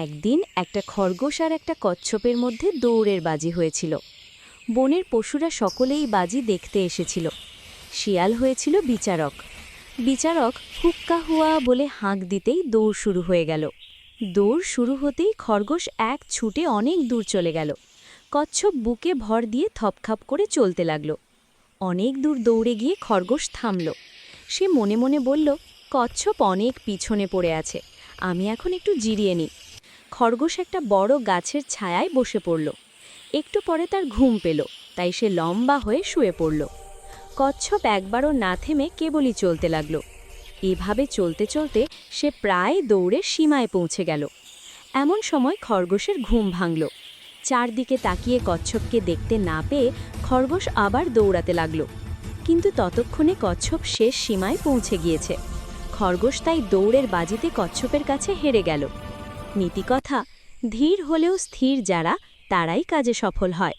একদিন একটা খরগোশ আর একটা কচ্ছপের মধ্যে দৌড়ের বাজি হয়েছিল। বনের পশুরা সকলেই বাজি দেখতে এসেছিল। শিয়াল হয়েছিল বিচারক। বিচারক হুক্কা হুয়া বলে হাঁক দিতেই দৌড় শুরু হয়ে গেল। দৌড় শুরু হতেই খরগোশ এক ছুটে অনেক দূর চলে গেল। কচ্ছপ বুকে ভর দিয়ে থপখাপ করে চলতে লাগল। অনেক দূর দৌড়ে গিয়ে খরগোশ থামল। সে মনে মনে বলল, কচ্ছপ অনেক পিছনে পড়ে আছে, আমি এখন একটু জিরিয়ে নিই। খরগোশ একটা বড় গাছের ছায়ায় বসে পড়ল। একটু পরে তার ঘুম পেল, তাই সে লম্বা হয়ে শুয়ে পড়ল। কচ্ছপ একবারও না থেমে কেবলই চলতে লাগল। এভাবে চলতে চলতে সে প্রায় দৌড়ে সীমায় পৌঁছে গেল। এমন সময় খরগোশের ঘুম ভাঙল। চারদিকে তাকিয়ে কচ্ছপকে দেখতে না পেয়ে খরগোশ আবার দৌড়াতে লাগল। কিন্তু ততক্ষণে কচ্ছপ শেষ সীমায় পৌঁছে গিয়েছে। খরগোশ তাই দৌড়ের বাজিতে কচ্ছপের কাছে হেরে গেল। নীতিকথা, ধীর হলেও স্থির যারা, তারাই কাজে সফল হয়।